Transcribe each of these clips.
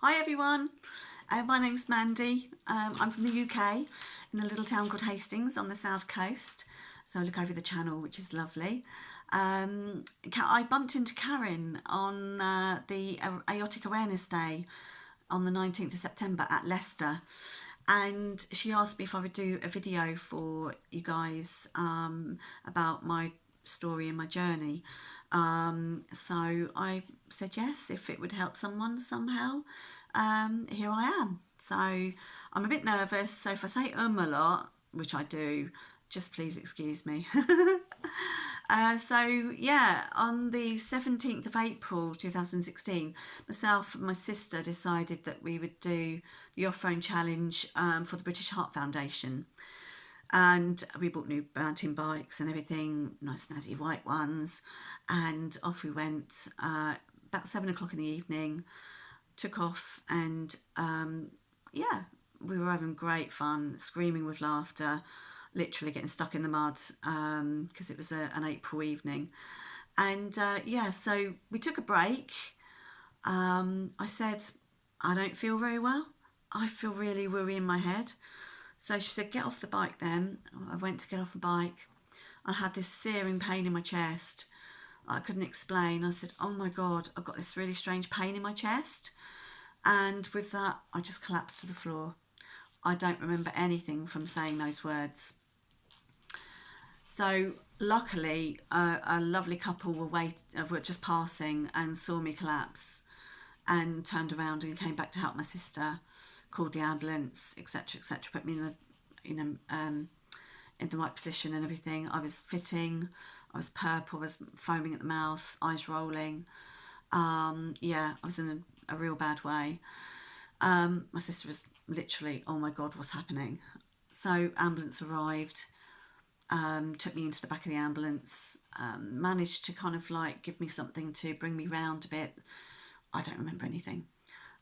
Hi everyone, my name's Mandy. I'm from the UK in a little town called Hastings on the south coast. So I look over the channel, which is lovely. I bumped into Karen on the Aortic Awareness Day on the 19th of September at Leicester. And she asked me if I would do a video for you guys about my story and my journey. So I said yes, if it would help someone somehow. Here I am. So I'm a bit nervous, so if I say a lot, which I do, just please excuse me. So yeah, on the 17th of April 2016, myself and my sister decided that we would do the off-road challenge for the British Heart Foundation. And we bought new mountain bikes and everything, nice snazzy white ones, and off we went. About 7 o'clock in the evening, took off, and yeah, we were having great fun, screaming with laughter, literally getting stuck in the mud because it was an April evening. And yeah, so we took a break. I said, I don't feel very well. I feel really worry in my head. So she said, get off the bike then. I went to get off the bike. I had this searing pain in my chest. I couldn't explain. I said, oh my God, I've got this really strange pain in my chest. And with that, I just collapsed to the floor. I don't remember anything from saying those words. So luckily, a lovely couple were just passing and saw me collapse and turned around and came back to help my sister, called the ambulance, etc., etc., put me in the, in the right position and everything. I was fitting, I was purple, I was foaming at the mouth, eyes rolling. Yeah, I was in a real bad way. My sister was literally, oh my God, what's happening? So ambulance arrived, took me into the back of the ambulance, managed to kind of like give me something to bring me round a bit. I don't remember anything.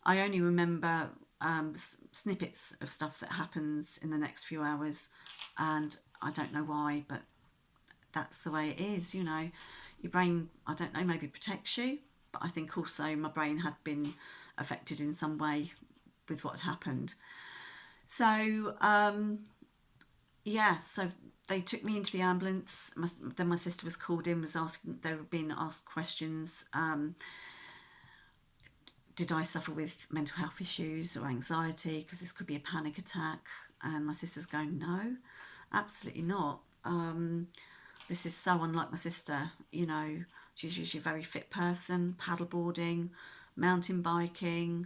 I only remember snippets of stuff that happens in the next few hours, and I don't know why, but that's the way it is, you know. Your brain, I don't know, maybe protects you, but I think also my brain had been affected in some way with what had happened. So yeah, so they took me into the ambulance. Then my sister was called in, was asking, they were being asked questions. Did I suffer with mental health issues or anxiety? Because this could be a panic attack. And my sister's going, no, absolutely not. This is so unlike my sister. You know, she's usually a very fit person, paddleboarding, mountain biking.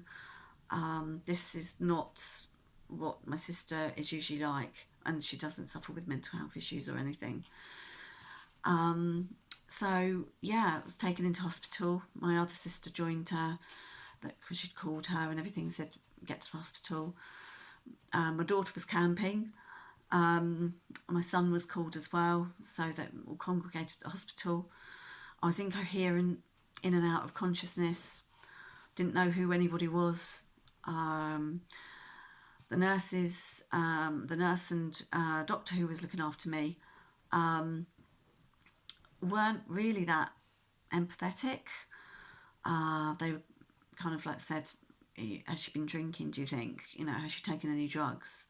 This is not what my sister is usually like, and she doesn't suffer with mental health issues or anything. So yeah, I was taken into hospital. My other sister joined her, because she'd called her and everything, said get to the hospital. My daughter was camping. My son was called as well, so that all congregated at the hospital. I was incoherent, in and out of consciousness, didn't know who anybody was. The nurse and doctor who was looking after me weren't really that empathetic. They kind of like said, has she been drinking, do you think? You know, has she taken any drugs?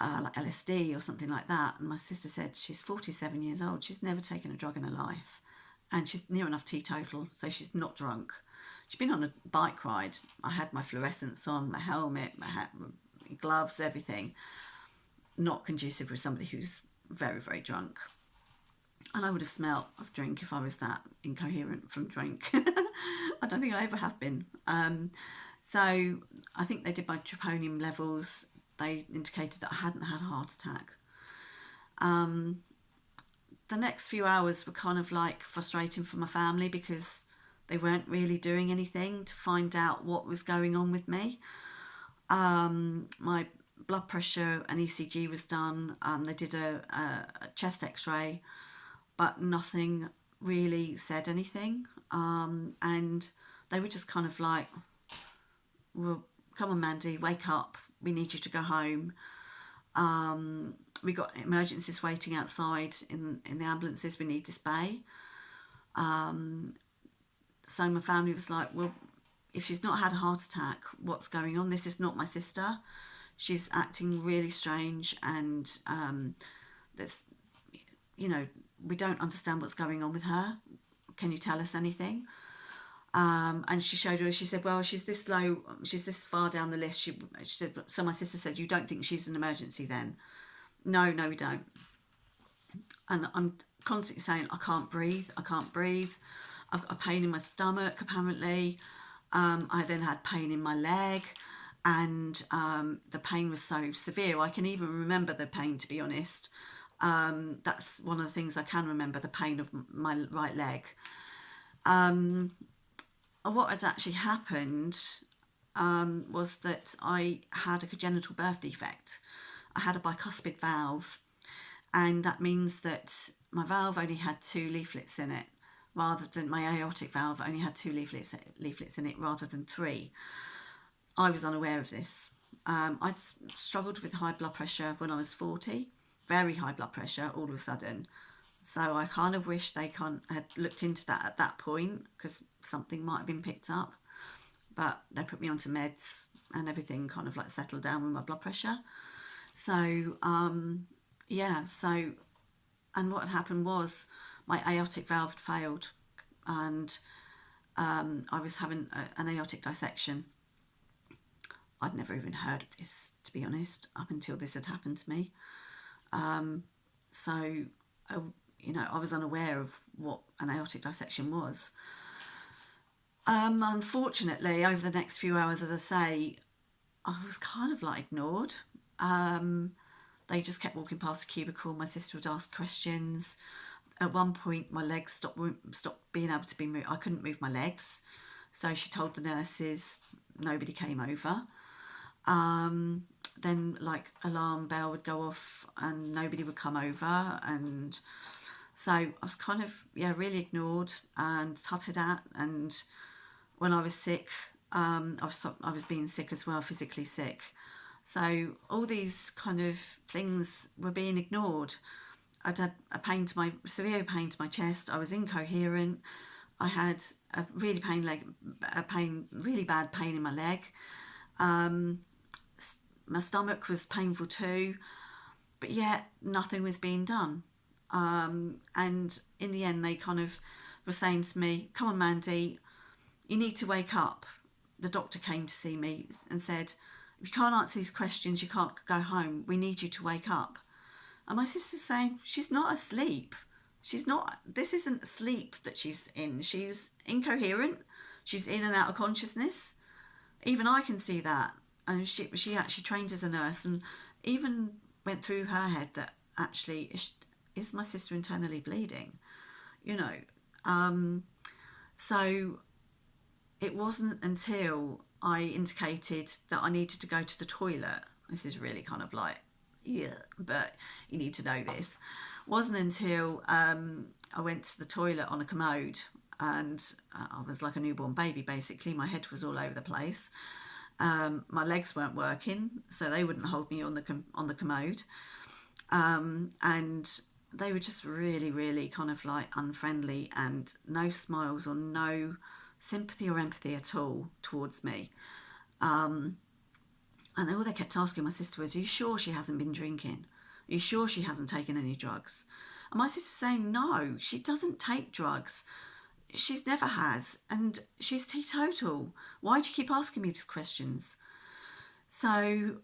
Like LSD or something like that. And my sister said she's 47 years old. She's never taken a drug in her life. And she's near enough teetotal, so she's not drunk. She'd been on a bike ride. I had my fluorescents on, my helmet, my hat, my gloves, everything. Not conducive with somebody who's very, very drunk. And I would have smelt of drink if I was that incoherent from drink. I don't think I ever have been. So I think they did my troponin levels. They indicated that I hadn't had a heart attack. The next few hours were kind of like frustrating for my family because they weren't really doing anything to find out what was going on with me. My blood pressure and ECG was done. They did a chest x-ray, but nothing really said anything. And they were just kind of like, well, come on, Mandy, wake up. We need you to go home. We got emergencies waiting outside in the ambulances. We need this bay. So my family was like, well, if she's not had a heart attack, what's going on? This is not my sister. She's acting really strange, and there's, we don't understand what's going on with her. Can you tell us anything? And she showed her, she said, well, she's this low, she's this far down the list. She said, so my sister said, you don't think she's an emergency then? No, we don't. And I'm constantly saying, I can't breathe. I've got a pain in my stomach, apparently. I then had pain in my leg, and the pain was so severe. I can even remember the pain, to be honest. That's one of the things I can remember, the pain of my right leg. What had actually happened was that I had a congenital birth defect. I had a bicuspid valve, and that means that my valve only had 2 leaflets in it, rather than my aortic valve only had 2 leaflets in it rather than 3. I was unaware of this. I'd struggled with high blood pressure when I was 40, very high blood pressure all of a sudden. So I kind of wish they had looked into that at that point, because something might have been picked up. But they put me onto meds, and everything kind of like settled down with my blood pressure. So, and what had happened was my aortic valve had failed, and I was having an aortic dissection. I'd never even heard of this, to be honest, up until this had happened to me. I was unaware of what an aortic dissection was. Unfortunately, over the next few hours, as I say, I was kind of like ignored. They just kept walking past the cubicle. My sister would ask questions. At one point, my legs stopped being able to be moved. I couldn't move my legs. So she told the nurses, nobody came over. Then like alarm bell would go off and nobody would come over. And so I was kind of, really ignored and tutted at. And when I was sick, I was being sick as well, physically sick. So all these kind of things were being ignored. I'd had severe pain to my chest. I was incoherent. I had a really bad pain in my leg. My stomach was painful too, but yet nothing was being done. And in the end, they kind of were saying to me, come on, Mandy, you need to wake up. The doctor came to see me and said, if you can't answer these questions, you can't go home. We need you to wake up. And my sister's saying, she's not asleep. This isn't sleep that she's in. She's incoherent. She's in and out of consciousness. Even I can see that. And she actually trained as a nurse, and even went through her head that actually, is my sister internally bleeding? So it wasn't until I indicated that I needed to go to the toilet. This is really kind of like, but you need to know this. It wasn't until I went to the toilet on a commode, and I was like a newborn baby, basically. My head was all over the place. My legs weren't working, so they wouldn't hold me on the commode. And they were just really, really kind of like unfriendly, and no smiles or no sympathy or empathy at all towards me. And all they kept asking my sister was, are you sure she hasn't been drinking? Are you sure she hasn't taken any drugs? And my sister's saying, no, she doesn't take drugs. She's never has, and she's teetotal. Why do you keep asking me these questions? So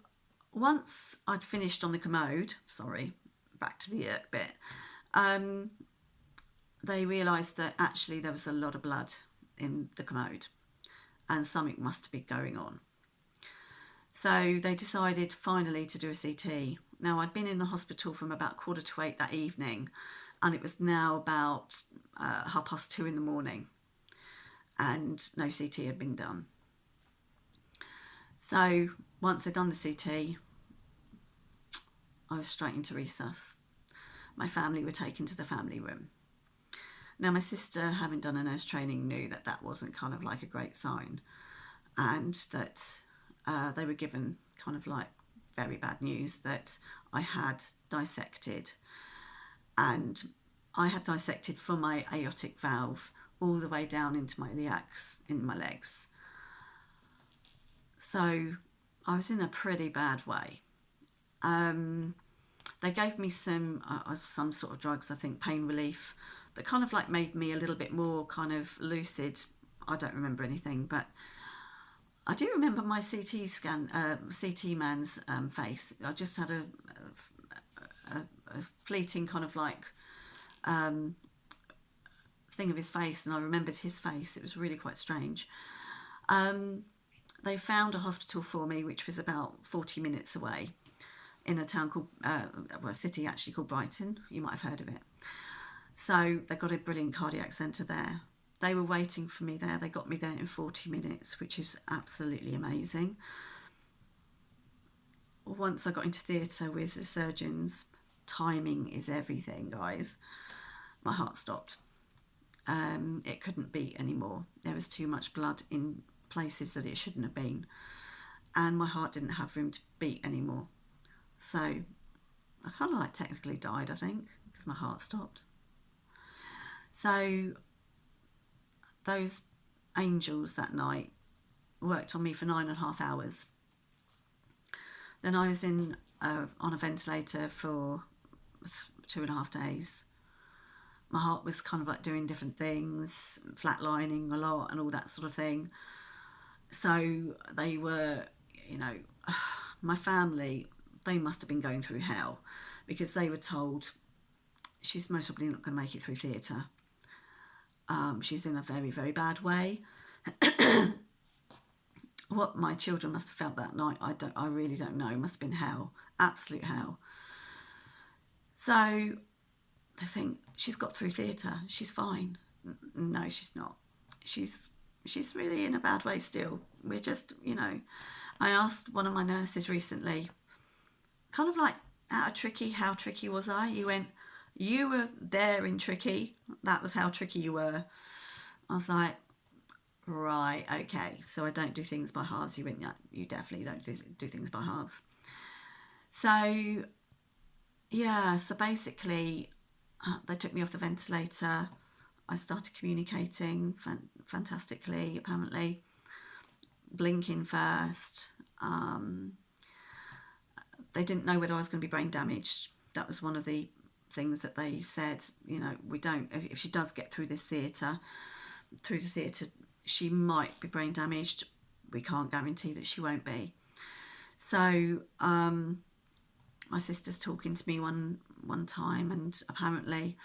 once I'd finished on the commode, sorry, back to the bit, they realised that actually there was a lot of blood in the commode, and something must have been going on. So they decided finally to do a CT. Now, I'd been in the hospital from about 7:45 that evening, and it was now about 2:30 in the morning, and no CT had been done. So once they'd done the CT, I was straight into resus. My family were taken to the family room. Now, my sister, having done a nurse training, knew that that wasn't kind of like a great sign, and that they were given kind of like very bad news that I had dissected, and I had dissected from my aortic valve all the way down into my iliacs in my legs. So I was in a pretty bad way. They gave me some sort of drugs, I think pain relief, that kind of like made me a little bit more kind of lucid. I don't remember anything, but I do remember my CT man's face. I just had a fleeting kind of like thing of his face, and I remembered his face. It was really quite strange. They found a hospital for me, which was about 40 minutes away, in a town called, a city actually called Brighton. You might have heard of it. So they got a brilliant cardiac centre there. They were waiting for me there. They got me there in 40 minutes, which is absolutely amazing. Once I got into theatre with the surgeons, timing is everything, guys. My heart stopped. It couldn't beat anymore. There was too much blood in places that it shouldn't have been, and my heart didn't have room to beat anymore. So I kind of like technically died, I think, because my heart stopped. So those angels that night worked on me for 9.5 hours. Then I was on a ventilator for 2.5 days. My heart was kind of like doing different things, flatlining a lot and all that sort of thing. So they were, my family, they must have been going through hell, because they were told she's most probably not going to make it through theatre. She's in a very, very bad way. What my children must have felt that night, I really don't know. It must have been hell, absolute hell. So they think she's got through theatre, she's fine. No, she's not. She's really in a bad way still. We're just, I asked one of my nurses recently, kind of like how tricky was I? You went, you were there in tricky. That was how tricky you were. I was like, right, okay. So I don't do things by halves. You went, yeah, you definitely don't do things by halves. So, yeah, so basically they took me off the ventilator. I started communicating fantastically, apparently. Blinking first. They didn't know whether I was going to be brain damaged. That was one of the things that they said, we don't, if she does get through the theatre, she might be brain damaged. We can't guarantee that she won't be. So my sister's talking to me one time, and apparently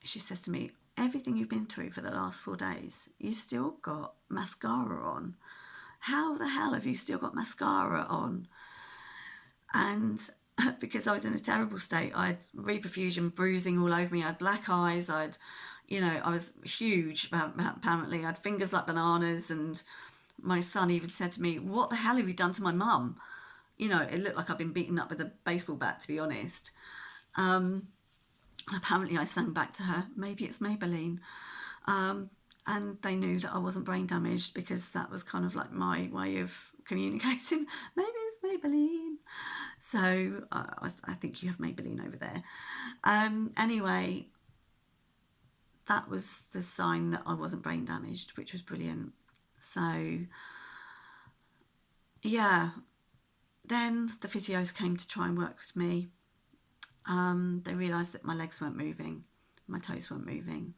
she says to me, everything you've been through for the last 4 days, you've still got mascara on. How the hell have you still got mascara on? And because I was in a terrible state, I had reperfusion, bruising all over me. I had black eyes. I was huge. Apparently, I had fingers like bananas. And my son even said to me, "What the hell have you done to my mum?" It looked like I'd been beaten up with a baseball bat, to be honest. Apparently, I sang back to her, "Maybe it's Maybelline." And they knew that I wasn't brain damaged, because that was kind of like my way of communicating. Maybe it's Maybelline. So I think you have Maybelline over there. Anyway, that was the sign that I wasn't brain damaged, which was brilliant. So, yeah. Then the physios came to try and work with me. They realised that my legs weren't moving, my toes weren't moving.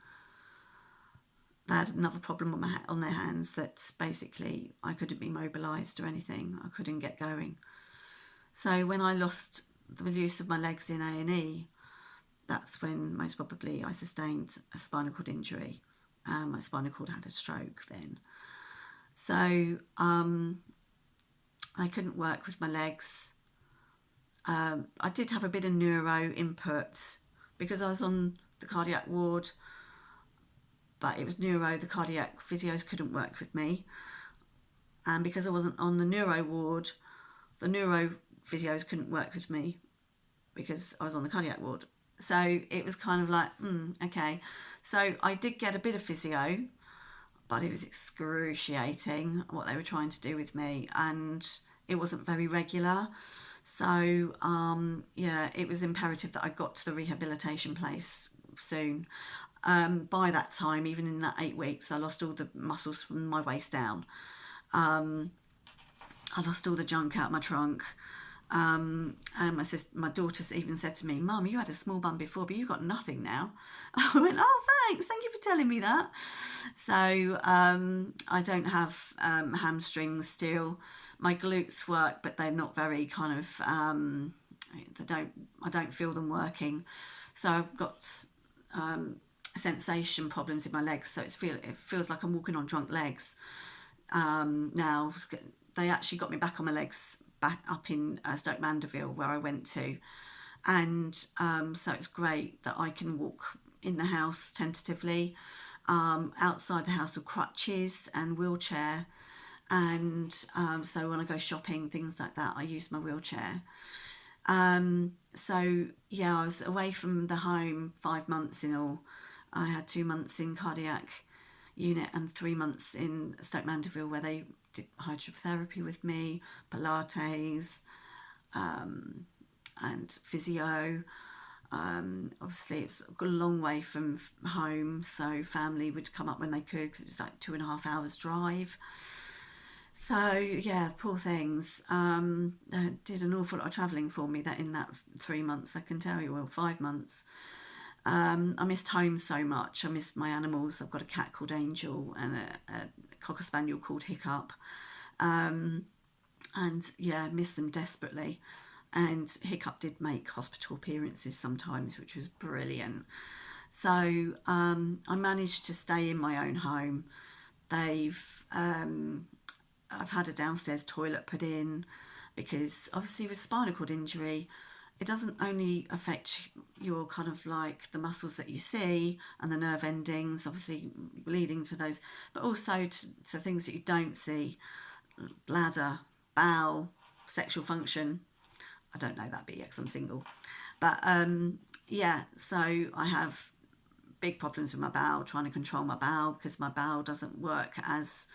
They had another problem on their hands, that basically I couldn't be mobilised or anything. I couldn't get going. So when I lost the use of my legs in A&E, that's when most probably I sustained a spinal cord injury. My spinal cord had a stroke then. So I couldn't work with my legs. I did have a bit of neuro input because I was on the cardiac ward, but it was neuro. The cardiac physios couldn't work with me. And because I wasn't on the neuro ward, the neuro physios couldn't work with me because I was on the cardiac ward. So it was kind of like, okay. So I did get a bit of physio, but it was excruciating what they were trying to do with me, and it wasn't very regular. So, it was imperative that I got to the rehabilitation place soon. By that time, even in that 8 weeks, I lost all the muscles from my waist down. I lost all the junk out of my trunk. And my daughter even said to me, "Mum, you had a small bum before, but you've got nothing now." I went, "Oh, thanks. Thank you for telling me that." So I don't have hamstrings still. My glutes work, but they're not very kind of. I don't feel them working. So I've got sensation problems in my legs. So it feels like I'm walking on drunk legs now. They actually got me back on my legs back up in Stoke Mandeville where I went to, and so it's great that I can walk in the house tentatively, outside the house with crutches and wheelchair, and so when I go shopping, things like that, I use my wheelchair. So yeah, I was away from the home 5 months in all. I had 2 months in cardiac unit and 3 months in Stoke Mandeville where they did hydrotherapy with me, Pilates, and physio. Obviously, it's a long way from home, so family would come up when they could because it was like 2.5 hours drive. So yeah, poor things. Did an awful lot of travelling for me that in that 3 months, I can tell you, well, 5 months. I missed home so much. I missed my animals. I've got a cat called Angel and a cocker spaniel called Hiccup. And yeah, missed them desperately. And Hiccup did make hospital appearances sometimes, which was brilliant. So I managed to stay in my own home. I've had a downstairs toilet put in because obviously with spinal cord injury, it doesn't only affect your kind of like the muscles that you see and the nerve endings, obviously leading to those, but also to things that you don't see, bladder, bowel, sexual function. I don't know that bit yet because I'm single. But yeah, so I have big problems with my bowel, trying to control my bowel because my bowel doesn't work as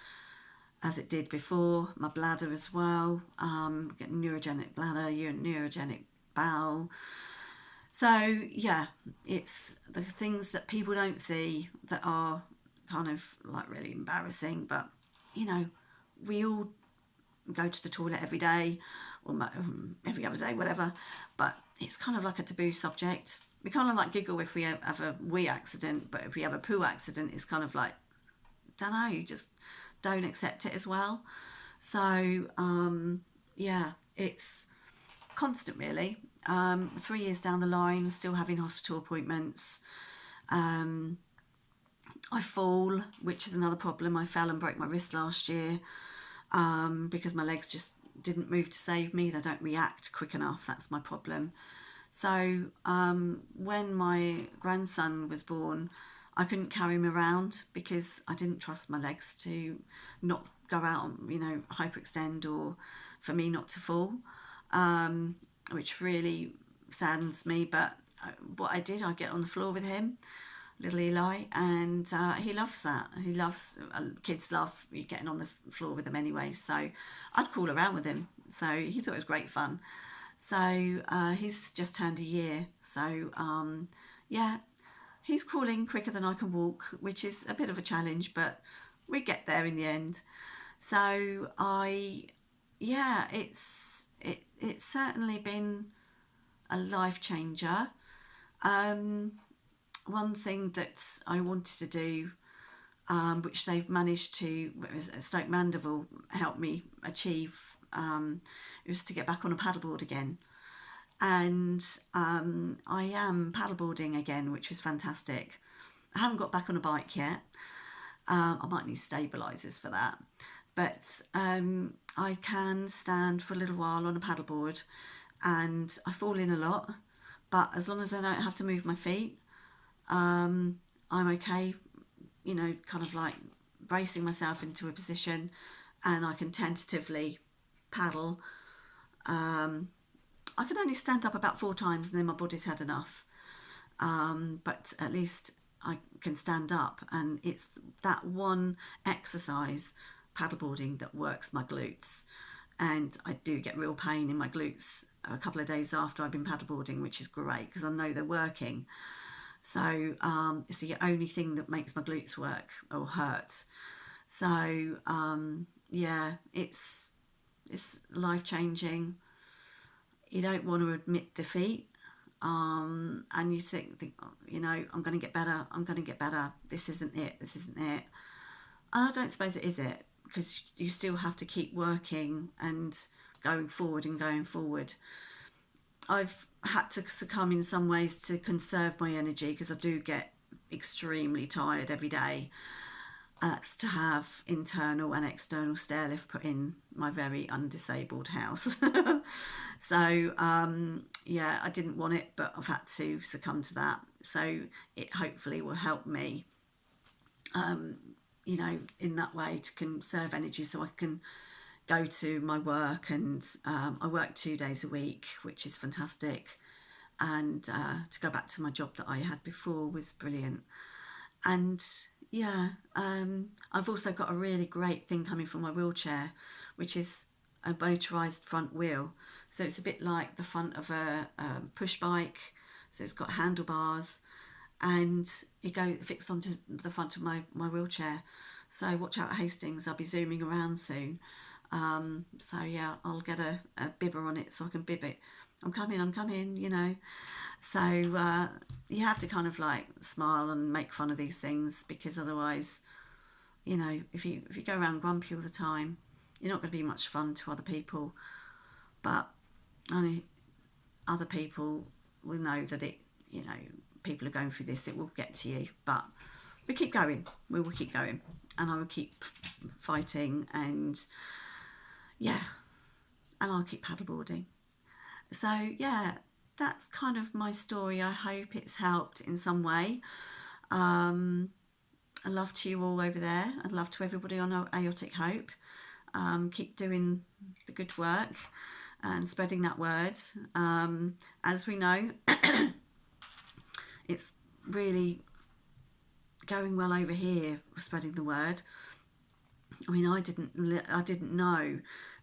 it did before. My bladder as well, getting neurogenic bladder, neurogenic bowel. So yeah, it's the things that people don't see that are kind of like really embarrassing. But you know, we all go to the toilet every day or every other day, whatever. But it's kind of like a taboo subject. We kind of like giggle if we have a wee accident, but if we have a poo accident, it's kind of like, don't know, you just don't accept it as well. So yeah, it's constant really. 3 years down the line, still having hospital appointments. I fall, which is another problem. I fell and broke my wrist last year because my legs just didn't move to save me. They don't react quick enough. That's my problem. So when my grandson was born, I couldn't carry him around because I didn't trust my legs to not go out, hyperextend or for me not to fall, which really saddens me. But what I did, I get on the floor with him, little Eli, and he loves that. He loves, kids love you getting on the floor with them anyway. So I'd crawl around with him. So he thought it was great fun. So he's just turned a year. So yeah, he's crawling quicker than I can walk, which is a bit of a challenge, but we get there in the end. So it's certainly been a life changer. One thing that I wanted to do, which they've managed to, Stoke Mandeville helped me achieve, it was to get back on a paddleboard again. And I am paddleboarding again, which was fantastic. I haven't got back on a bike yet. I might need stabilisers for that. But I can stand for a little while on a paddleboard, and I fall in a lot. But as long as I don't have to move my feet, I'm okay, kind of like bracing myself into a position, and I can tentatively paddle. I can only stand up about 4 times and then my body's had enough. But at least I can stand up, and it's that one exercise, paddleboarding, that works my glutes. And I do get real pain in my glutes a couple of days after I've been paddleboarding, which is great because I know they're working. So it's the only thing that makes my glutes work or hurt. So yeah, it's life changing. You don't want to admit defeat, and you think, "Oh, you know, I'm going to get better. I'm going to get better. This isn't it. This isn't it." And I don't suppose it is it, because you still have to keep working and going forward and going forward. I've had to succumb in some ways to conserve my energy, because I do get extremely tired every day. That's to have internal and external stair lift put in my very undisabled house. So, yeah, I didn't want it, but I've had to succumb to that. So it hopefully will help me, you know, in that way, to conserve energy so I can go to my work. And I work 2 days a week, which is fantastic. And to go back to my job that I had before was brilliant. And yeah, I've also got a really great thing coming from my wheelchair, which is a motorised front wheel. So it's a bit like the front of a push bike. So it's got handlebars, and it fits onto the front of my wheelchair. So watch out, Hastings, I'll be zooming around soon. So yeah, I'll get a bibber on it so I can bib it. I'm coming, you know. So you have to kind of like smile and make fun of these things, because otherwise, you know, if you go around grumpy all the time, you're not going to be much fun to other people. But only other people will know that it, you know, people are going through this. It will get to you, but we keep going. We will keep going, and I will keep fighting, and yeah, and I'll keep paddleboarding. So yeah, that's kind of my story. I hope it's helped in some way. Um, I love to you all over there. I'd love to everybody on Aortic Hope. Keep doing the good work and spreading that word. As we know, it's really going well over here, spreading the word. I mean, I didn't know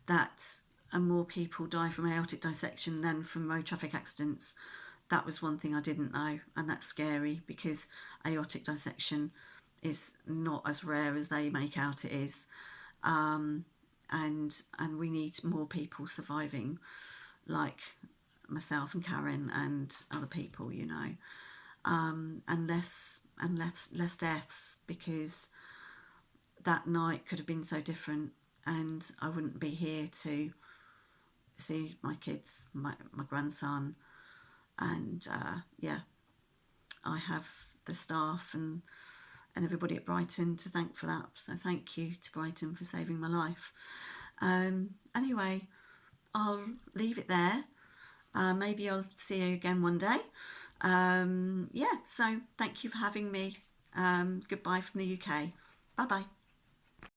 that more people die from aortic dissection than from road traffic accidents. That was one thing I didn't know, and that's scary, because aortic dissection is not as rare as they make out it is. And we need more people surviving, like myself and Karen and other people, you know, and less deaths, because that night could have been so different, and I wouldn't be here to see my kids, my grandson, and yeah, I have the staff and everybody at Brighton to thank for that. So thank you to Brighton for saving my life. Anyway, I'll leave it there. Maybe I'll see you again one day. Yeah, so thank you for having me. Goodbye from the UK. Bye bye.